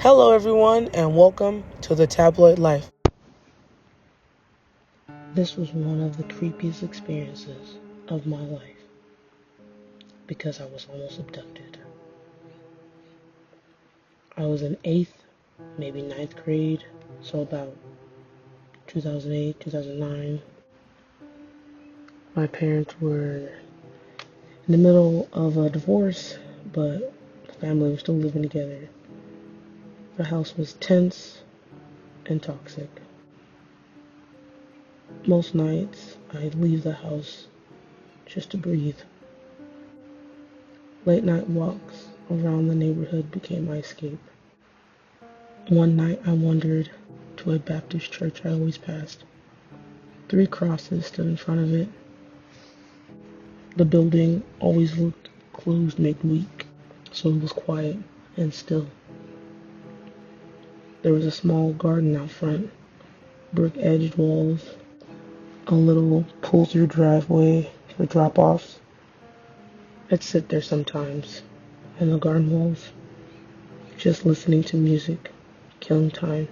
Hello, everyone, and welcome to the Tabloid Life. This was one of the creepiest experiences of my life because I was almost abducted. I was in 8th, maybe ninth grade, so about 2008, 2009. My parents were in the middle of a divorce, but the family was still living together. The house was tense and toxic. Most nights, I'd leave the house just to breathe. Late night walks around the neighborhood became my escape. One night I wandered to a Baptist church I always passed. 3 crosses stood in front of it. The building always looked closed midweek, so it was quiet and still. There was a small garden out front, brick-edged walls, a little pull-through driveway for drop-offs. I'd sit there sometimes in the garden walls, just listening to music, killing time.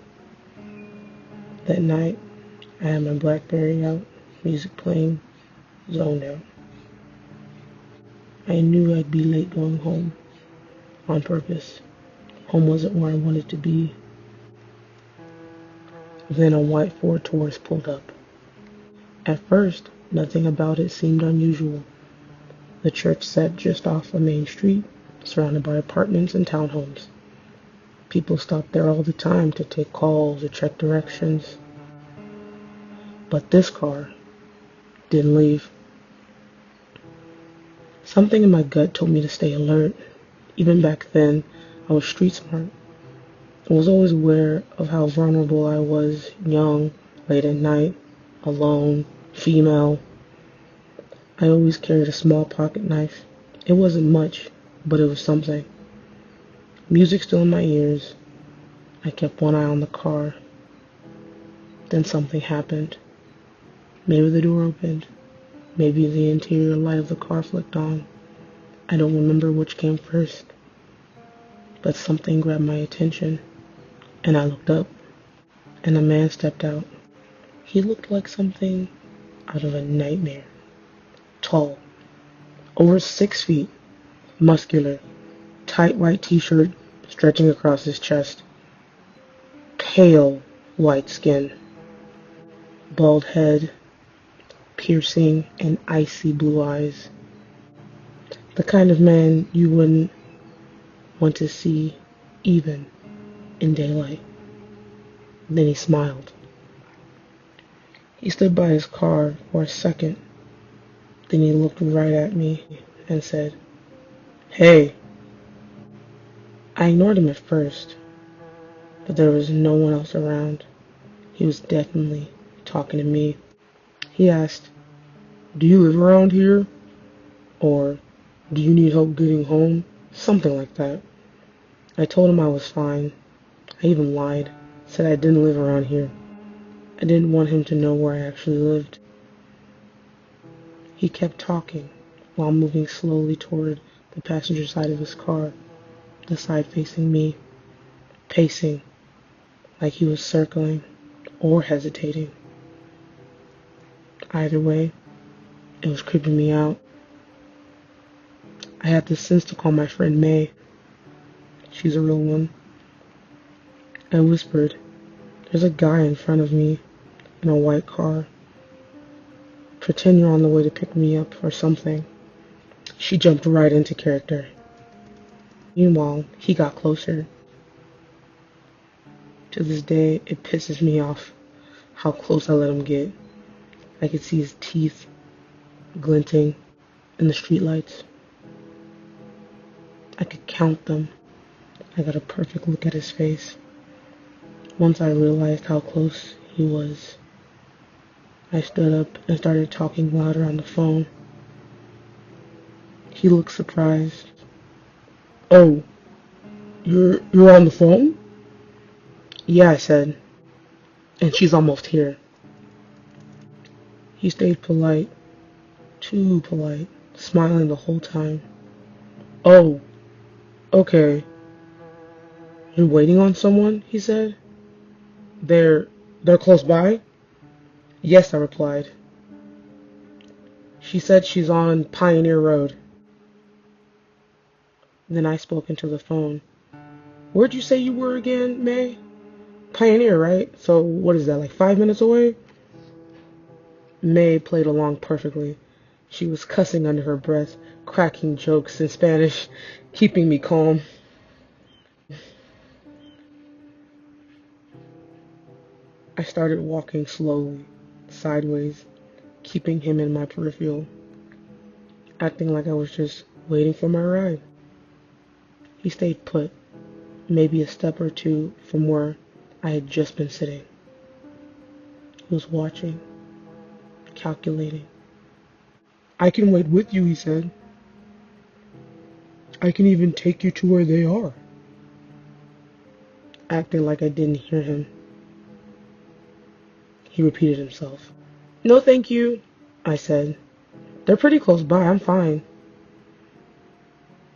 That night, I had my Blackberry out, music playing, zoned out. I knew I'd be late going home, on purpose. Home wasn't where I wanted to be. Then a white Ford Taurus pulled up. At first, nothing about it seemed unusual. The church sat just off a main street, surrounded by apartments and townhomes. People stopped there all the time to take calls or check directions. But this car didn't leave. Something in my gut told me to stay alert. Even back then, I was street smart. I was always aware of how vulnerable I was, young, late at night, alone, female. I always carried a small pocket knife. It wasn't much, but it was something. Music still in my ears. I kept one eye on the car. Then something happened. Maybe the door opened. Maybe the interior light of the car flicked on. I don't remember which came first. But something grabbed my attention, and I looked up, and a man stepped out. He looked like something out of a nightmare. Tall, over 6 feet, muscular, tight white t-shirt stretching across his chest, pale white skin, bald head, piercing and icy blue eyes. The kind of man you wouldn't want to see even in daylight. Then he smiled. He stood by his car for a second. Then he looked right at me and said, "Hey." I ignored him at first, but there was no one else around. He was definitely talking to me. He asked, "Do you live around here?" Or, "Do you need help getting home?" Something like that. I told him I was fine. I even lied, said I didn't live around here. I didn't want him to know where I actually lived. He kept talking while moving slowly toward the passenger side of his car, the side facing me, pacing like he was circling or hesitating. Either way, it was creeping me out. I had the sense to call my friend May. She's a real one. I whispered, "There's a guy in front of me in a white car. Pretend you're on the way to pick me up or something." She jumped right into character. Meanwhile, he got closer. To this day, it pisses me off how close I let him get. I could see his teeth glinting in the streetlights. I could count them. I got a perfect look at his face. Once I realized how close he was, I stood up and started talking louder on the phone. He looked surprised. "Oh, you're on the phone?" "Yeah," I said, "and she's almost here." He stayed polite, too polite, smiling the whole time. "Oh, okay." "You're waiting on someone?" he said. They're close by?" "Yes," I replied. "She said she's on Pioneer Road." Then I spoke into the phone. "Where'd you say you were again, May?" "Pioneer, right? So what is that, like 5 minutes away?" May played along perfectly. She was cussing under her breath, cracking jokes in Spanish, keeping me calm. I started walking slowly, sideways, keeping him in my peripheral, acting like I was just waiting for my ride. He stayed put, maybe a step or two from where I had just been sitting. He was watching, calculating. "I can wait with you," he said. "I can even take you to where they are." Acting like I didn't hear him, he repeated himself. "No, thank you," I said. "They're pretty close by, I'm fine."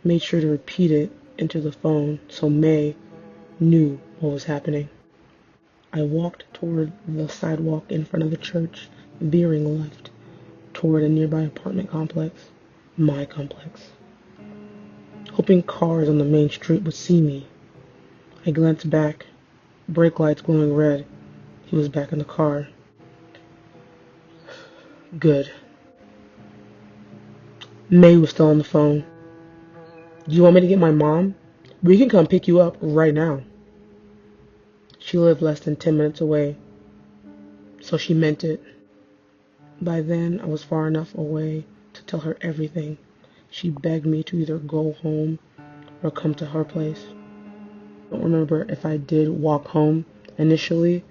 Made sure to repeat it into the phone so May knew what was happening. I walked toward the sidewalk in front of the church, veering left toward a nearby apartment complex, my complex, hoping cars on the main street would see me. I glanced back, brake lights glowing red. He was back in the car. Good. May was still on the phone. "Do you want me to get my mom? We can come pick you up right now." She lived less than 10 minutes away, so she meant it. By then, I was far enough away to tell her everything. She begged me to either go home or come to her place. I don't remember if I did walk home initially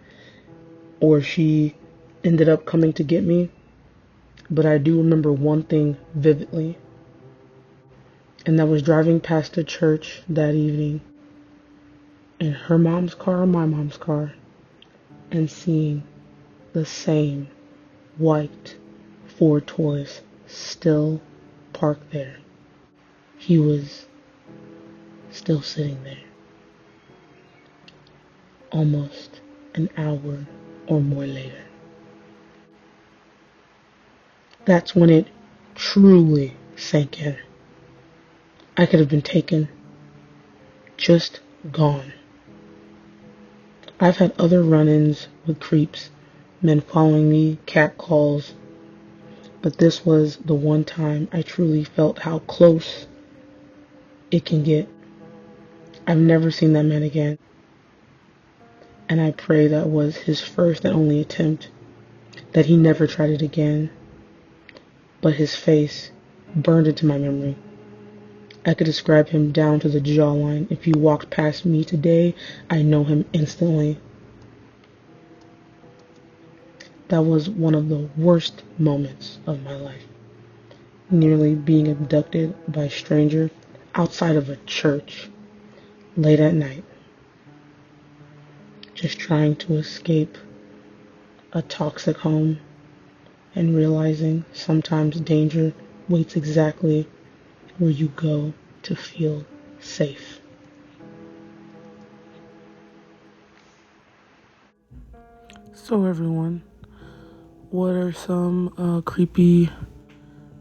or she ended up coming to get me, but I do remember one thing vividly, and that was driving past the church that evening in her mom's car or my mom's car and seeing the same white Ford Taurus still parked there. He was still sitting there, almost an hour or more later. That's when it truly sank in. I could have been taken, just gone. I've had other run-ins with creeps, men following me, cat calls, but this was the one time I truly felt how close it can get. I've never seen that man again, and I pray that was his first and only attempt, that he never tried it again. But his face burned into my memory. I could describe him down to the jawline. If he walked past me today, I know him instantly. That was one of the worst moments of my life. Nearly being abducted by a stranger outside of a church late at night. Just trying to escape a toxic home and realizing sometimes danger waits exactly where you go to feel safe. So everyone, what are some creepy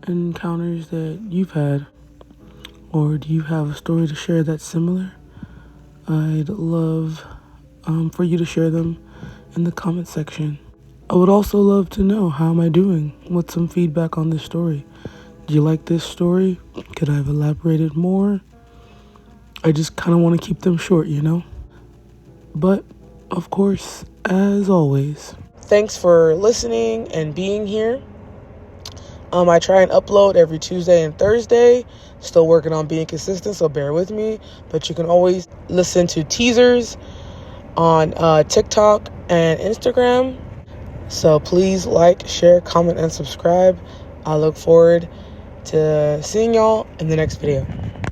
encounters that you've had? Or do you have a story to share that's similar? I'd love for you to share them in the comment section. I would also love to know, how am I doing? What's some feedback on this story? Do you like this story? Could I have elaborated more? I just kind of want to keep them short, you know? But, of course, as always, thanks for listening and being here. I try and upload every Tuesday and Thursday. Still working on being consistent, so bear with me. But you can always listen to teasers on TikTok and Instagram. So please like, share, comment, and subscribe. I look forward to seeing y'all in the next video.